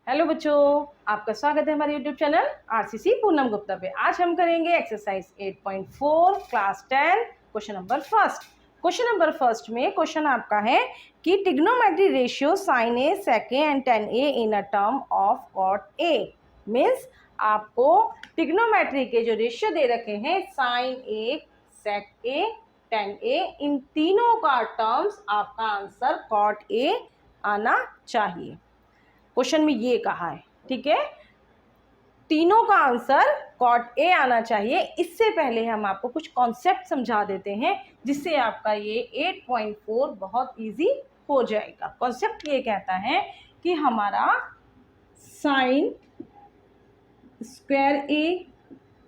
Hello बच्चों, आपका स्वागत है हमारे YouTube channel RCC Poonam Gupta पे। आज हम करेंगे exercise 8.4 class 10 question number first. Question number first में क्वेश्चन आपका है कि trigonometry ratio sine A sec A and tan A in a term of cot A. Means आपको ट्रिग्नोमेट्री के जो रेशियो दे रखे हैं sign A, sec A, ten A, इन तीनों का टर्म्स आपका आंसर कॉट ए आना चाहिए। क्वेश्चन में ये कहा है, ठीक है, तीनों का आंसर कॉट ए आना चाहिए। इससे पहले हम आपको कुछ कॉन्सेप्ट समझा देते हैं जिससे आपका ये 8.4 बहुत इजी हो जाएगा। कॉन्सेप्ट ये कहता है कि हमारा sine square A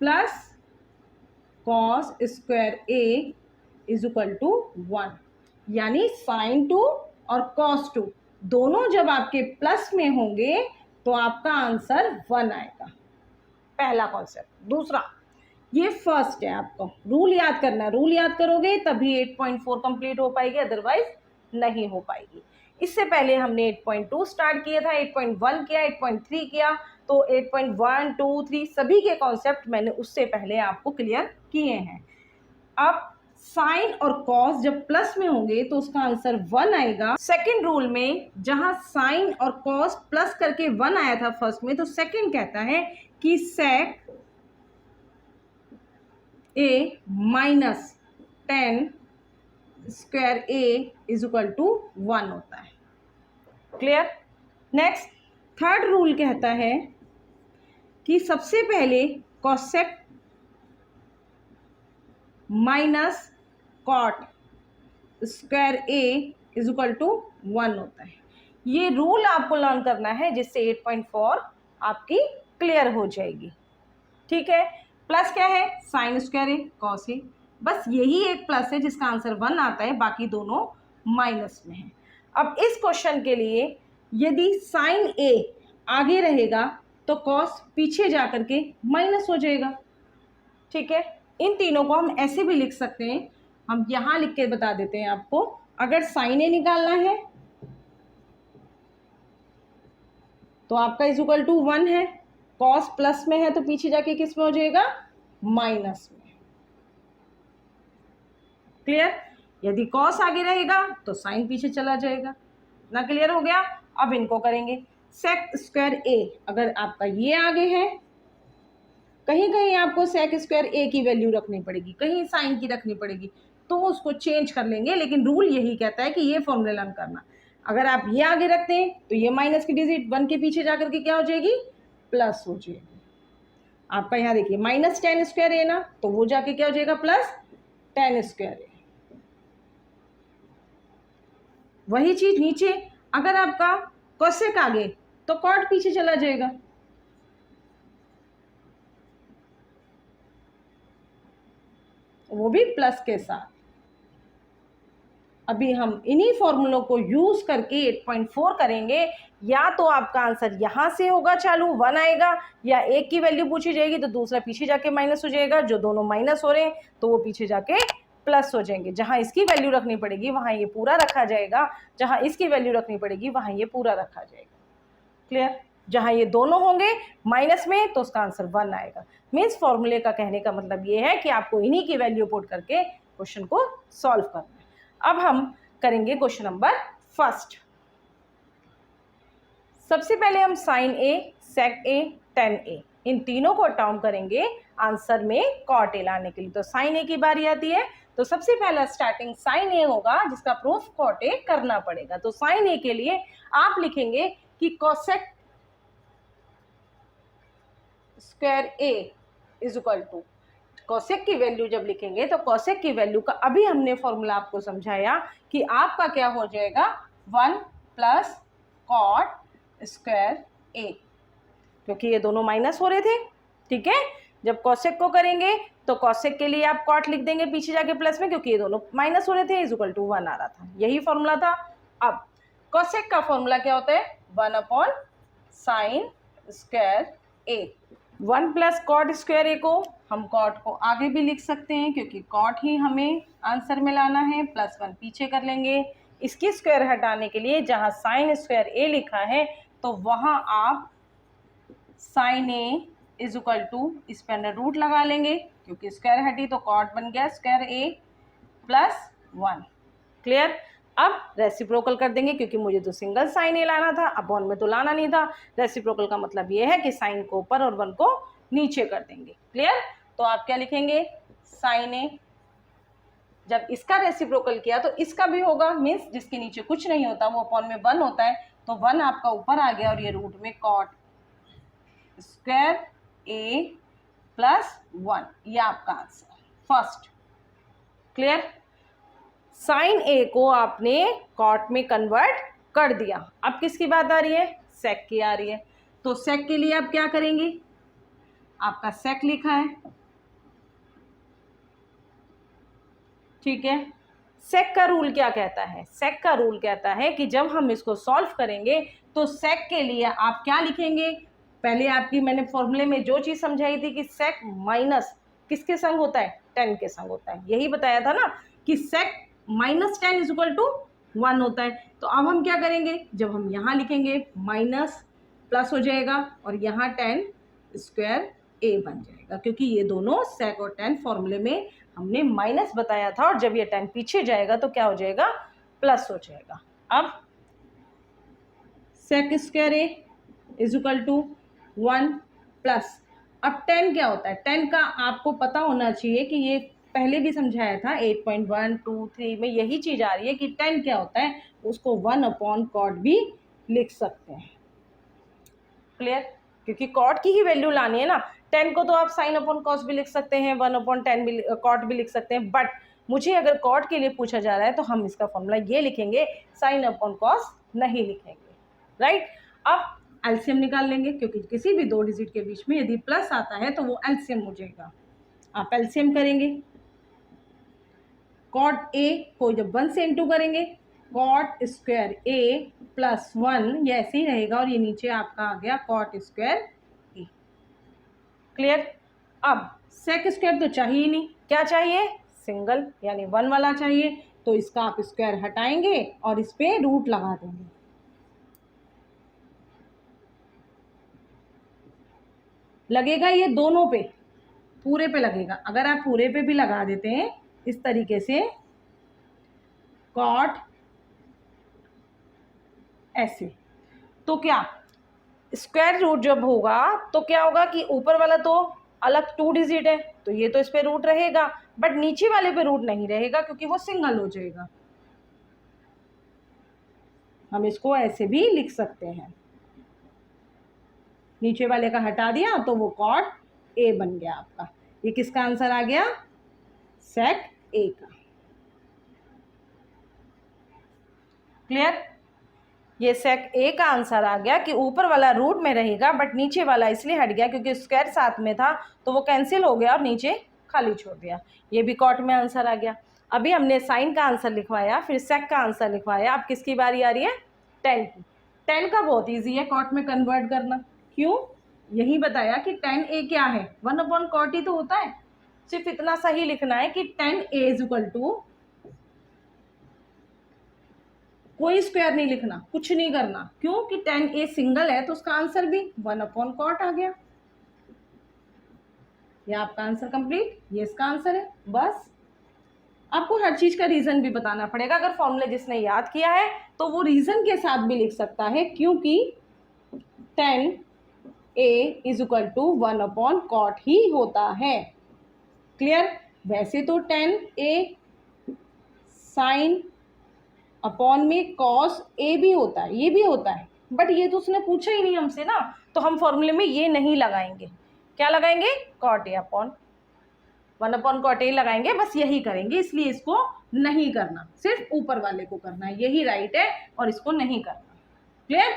plus cos square A is equal to 1, यानी साइन 2 और कॉस 2 दोनों जब आपके प्लस में होंगे तो आपका आंसर 1 आएगा। पहला कॉन्सेप्ट। दूसरा, ये फर्स्ट है, आपको रूल याद करना। रूल याद करोगे तभी 8.4 कंप्लीट हो पाएगी, अदरवाइज नहीं हो पाएगी। इससे पहले हमने 8.2 स्टार्ट किया था, 8.1 किया, 8.3 किया, तो 8.1, 2, 3 सभी के कॉन्सेप्ट मैंने उससे पहले आपको क्लियर किए हैं। अब साइन और कॉस जब प्लस में होंगे तो उसका आंसर 1 आएगा। सेकंड रूल में जहां साइन और कॉस प्लस करके 1 आया था फर्स्ट में, तो सेकंड कहता है कि sec A minus tan square A is equal to 1 होता है। क्लियर। नेक्स्ट, थर्ड रूल कहता है कि सबसे पहले cosec minus cot square A is equal to 1 होता है। ये रूल आपको लर्न करना है जिससे 8.4 आपकी क्लियर हो जाएगी। ठीक है। प्लस क्या है? Sign square A cos A, बस यही एक प्लस है जिसका आंसर 1 आता है, बाकी दोनों माइनस में है। अब इस क्वेश्चन के लिए यदि साइन ए आगे रहेगा तो कॉस पीछे जाकर के माइनस हो जाएगा। ठीक है। इन तीनों को हम ऐसे भी लिख सकते हैं, हम यहां लिख के बता देते हैं आपको। अगर साइन ए निकालना है तो आपका इज इक्वल टू 1 है, कॉस प्लस में है तो पीछे जाके किस में हो जाएगा? माइनस में। क्लियर। यदि कॉस आगे रहेगा तो साइन पीछे चला जाएगा। ना क्लियर हो गया। अब इनको करेंगे। सेक स्क्वायर ए, अगर आपका ये आगे है, कहीं कहीं आपको सेक स्क्वायर ए की वैल्यू रखनी पड़ेगी, कहीं साइन की रखनी पड़ेगी, तो उसको चेंज कर लेंगे, लेकिन रूल यही कहता है कि ये फॉर्मूला लर्न करना। अगर आप ये आगे रखते हैं तो ये माइनस की डिजिट 1 के पीछे जाकर के क्या हो जाएगी? प्लस हो जाएगी। आपका यहाँ देखिए माइनस टेन स्क्वायर ए ना, तो वो जाके क्या हो जाएगा? प्लस टेन स्क्वायर ए। वही चीज नीचे, अगर आपका कोसेक आगे तो कॉट पीछे चला जाएगा। वो भी प्लस के साथ। अभी हम इन्हीं फॉर्मूलों को यूज करके 8.4 करेंगे। या तो आपका आंसर यहां से होगा चालू, 1 आएगा, या एक की वैल्यू पूछी जाएगी तो दूसरा पीछे जाके माइनस हो जाएगा। जो दोनों माइनस हो रहे हैं तो वो पीछे जाके प्लस हो जाएंगे। जहां इसकी वैल्यू रखनी पड़ेगी वहां ये पूरा रखा जाएगा, जहां इसकी वैल्यू रखनी पड़ेगी वहां ये पूरा रखा जाएगा। क्लियर। जहां ये दोनों होंगे माइनस में तो उसका आंसर 1 आएगा। मीन्स फॉर्मूले का कहने का मतलब ये है कि आपको इन्हीं की वैल्यू पुट करके क्वेश्चन को सॉल्व करना है। अब हम करेंगे क्वेश्चन नंबर फर्स्ट। सबसे पहले हम sign A, sec A, ten A, इन तीनों को टर्म करेंगे आंसर में कॉट ए लाने के लिए। तो साइन ए की बारी आती है, तो सबसे पहला स्टार्टिंग साइन ए होगा जिसका प्रूफ कॉट ए करना पड़ेगा। तो साइन ए के लिए आप लिखेंगे कि cosec square A is equal to, cosec की वैल्यू जब लिखेंगे तो कोसेक की वैल्यू का अभी हमने फॉर्मूला आपको समझाया कि आपका क्या हो जाएगा? 1 प्लस कॉट स्क्वायर ए, क्योंकि ये दोनों माइनस हो रहे थे। ठीक है। जब कोसेक को करेंगे तो कोसेक के लिए आप कॉट लिख देंगे पीछे जाके प्लस में, क्योंकि ये दोनों माइनस हो रहे थे, इज इक्वल टू 1 आ रहा था। यही फॉर्मूला था। अब कोसेक का फॉर्मूला क्या होता है? 1 अपॉन साइन स्क्वायर ए। 1 प्लस कॉट स्क्वायर ए को हम कॉट को आगे भी लिख सकते हैं, क्योंकि कॉट ही हमें आंसर में लाना है। प्लस 1 पीछे कर लेंगे। इसकी स्क्वायर हटाने के लिए जहां साइन स्क्वायर ए लिखा है तो वहाँ आप sine A is equal to इस पे अंडर रूट लगा लेंगे, क्योंकि स्क्वायर हटी तो कॉट बन गया स्क्वायर ए प्लस 1। क्लियर। अब रेसिप्रोकल कर देंगे, क्योंकि मुझे तो सिंगल साइन ए लाना था, अपॉन में तो लाना नहीं था। रेसिप्रोकल का मतलब ये है कि साइन को ऊपर और 1 को नीचे कर देंगे। क्लियर। तो आप क्या लिखेंगे, साइन ए, जब इसका रेसिप्रोकल किया तो इसका भी होगा, मीन्स जिसके नीचे कुछ नहीं होता वो अपॉन में 1 होता है, तो 1 आपका ऊपर आ गया और ये रूट में कॉट स्क्वायर ए प्लस 1, ये आपका आंसर फर्स्ट। क्लियर। साइन ए को आपने कॉट में कन्वर्ट कर दिया। अब किसकी बात आ रही है, सेक की आ रही है। तो सेक के लिए आप क्या करेंगे, आपका सेक लिखा है, ठीक है। सेक का रूल क्या कहता है, सेक का रूल कहता है कि जब हम इसको सॉल्व करेंगे तो सेक के लिए आप क्या लिखेंगे, पहले आपकी मैंने फॉर्मूले में जो चीज समझाई थी कि सेक माइनस किसके संग होता है, 10 के संग होता है। यही बताया था ना कि sec minus 10 is equal to 1 होता है। तो अब हम क्या करेंगे, जब हम यहाँ लिखेंगे माइनस प्लस हो जाएगा और यहाँ 10 स्क्वायर ए बन जाएगा, क्योंकि ये दोनों सेक और 10 फॉर्मूले में हमने माइनस बताया था, और जब ये 10 पीछे जाएगा तो क्या हो जाएगा, प्लस हो जाएगा। अब sec square A is equal to 1 plus, अब 10 क्या होता है, 10 का आपको पता होना चाहिए कि ये पहले भी समझाया था 8.1, 2, 3 में यही चीज आ रही है कि 10 क्या होता है, उसको 1 अपॉन कॉट भी लिख सकते हैं। क्लियर। क्योंकि कॉट की ही वैल्यू लानी है ना, 10 को तो आप साइन अपॉन कॉस भी लिख सकते हैं, 1 अपॉन 10 भी कॉट भी लिख सकते हैं, बट मुझे अगर कॉट के लिए पूछा जा रहा है तो हम इसका फॉर्मूला ये लिखेंगे, साइन अपॉन कॉस नहीं लिखेंगे। राइट। अब एलसीएम निकाल लेंगे, क्योंकि किसी भी दो डिजिट के बीच में यदि प्लस आता है तो वो एलसीएम हो जाएगा। आप एलसीएम करेंगे, कॉट ए को जब 1 से इंटू करेंगे, कॉट स्क्वायर ए प्लस 1, ये ऐसे ही रहेगा और ये नीचे आपका आ गया कॉट स्क्वायर ए। क्लियर। अब सेक स्क्वायर तो चाहिए ही नहीं, क्या चाहिए, सिंगल यानी 1 वाला चाहिए, तो इसका आप स्क्वायर हटाएंगे और इस पे रूट लगा देंगे। लगेगा ये दोनों पे, पूरे पे लगेगा। अगर आप पूरे पे भी लगा देते हैं इस तरीके से, कॉट ऐसे, तो क्या स्क्वायर रूट जब होगा तो क्या होगा कि ऊपर वाला तो अलग 2 डिजिट है, तो ये तो इस पे रूट रहेगा, बट नीचे वाले पे रूट नहीं रहेगा, क्योंकि वो सिंगल हो जाएगा। हम इसको ऐसे भी लिख सकते हैं, नीचे वाले का हटा दिया तो वो कॉट ए बन गया आपका। ये किसका आंसर आ गया, सेक ए का। क्लियर। ये सेक ए का आंसर आ गया कि ऊपर वाला रूट में रहेगा, बट नीचे वाला इसलिए हट गया क्योंकि स्क्वायर साथ में था, तो वो कैंसिल हो गया और नीचे खाली छोड़ दिया। ये भी कॉट में आंसर आ गया। अभी हमने साइन का आंसर लिखवाया, फिर सेक का आंसर लिखवाया, अब किसकी बारी आ रही है, 10 की। 10 का बहुत ईजी है कॉट में कन्वर्ट करना। क्यों, यही बताया कि 10 ए क्या है, 1 अपॉन कॉट ही तो होता है। सिर्फ इतना सही लिखना है कि 10 ए इज इक्वल टू, कोई स्क्वायर नहीं लिखना, कुछ नहीं करना। क्यों कि 10 ए सिंगल है तो उसका आंसर भी 1 अपॉन कॉट आ गया। ये आपका आंसर कंप्लीट, ये इसका आंसर है। बस आपको हर चीज का रीजन भी बताना पड़ेगा। अगर फॉर्मूले जिसने याद किया है तो वो रीजन के साथ भी लिख सकता है, क्योंकि 10 A is equal to 1 upon cot ही होता है। क्लियर। वैसे तो 10 ए साइन अपॉन में कॉस ए भी होता है, ये भी होता है, बट ये तो उसने पूछा ही नहीं हमसे ना, तो हम फॉर्मूले में ये नहीं लगाएंगे। क्या लगाएंगे, cot A upon 1 upon cot A लगाएंगे, बस यही करेंगे। इसलिए इसको नहीं करना, सिर्फ ऊपर वाले को करना है, यही राइट है, और इसको नहीं करना। क्लियर।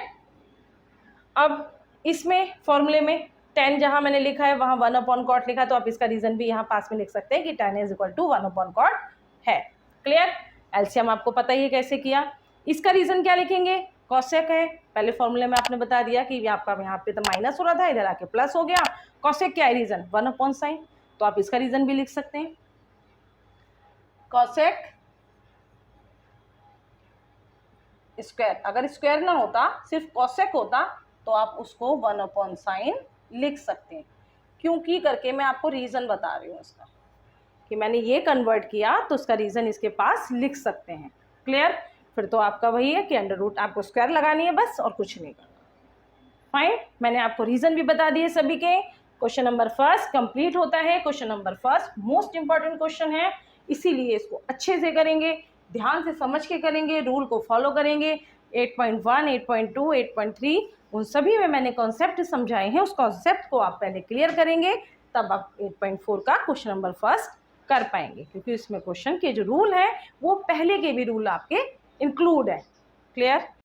अब इसमें फॉर्मूले में 10 जहां मैंने लिखा है वहां 1 अपॉन कॉट लिखा, तो आप इसका रीजन भी यहाँ पास में लिख सकते हैं कि 10 is equal to 1 upon cot है। क्लियर। एलसीएम आपको पता ही है कैसे किया। इसका रीजन क्या लिखेंगे, कॉसेक है, पहले फॉर्मूले में आपने बता दिया कि आपका यहाँ पे तो माइनस हो रहा था, इधर आके प्लस हो गया। कॉसेक क्या है रीजन, 1 अपॉन साइन, तो आप इसका रीजन भी लिख सकते हैं। कॉसेक स्क्वायर, अगर स्क्वायर ना होता सिर्फ कॉसेक होता तो आप उसको 1/sin लिख सकते हैं। क्योंकि करके मैं आपको रीज़न बता रही हूँ उसका, कि मैंने ये कन्वर्ट किया तो उसका रीज़न इसके पास लिख सकते हैं। क्लियर? फिर तो आपका वही है कि अंडर रूट आपको स्क्वायर लगानी है बस, और कुछ नहीं करना। फाइन, मैंने आपको रीज़न भी बता दिए सभी के। क्वेश्चन नंबर फर्स्ट कंप्लीट होता है। Question number first most important question है, इसीलिए इसको अच्छे से करेंगे, ध्यान से समझ के करेंगे, रूल को फॉलो करेंगे। 8.1, 8.2, 8.3 उन सभी में मैंने कॉन्सेप्ट समझाए हैं, उस कॉन्सेप्ट को आप पहले क्लियर करेंगे, तब आप 8.4 का क्वेश्चन नंबर फर्स्ट कर पाएंगे, क्योंकि इसमें क्वेश्चन के जो रूल है वो पहले के भी रूल आपके इंक्लूड है। क्लियर?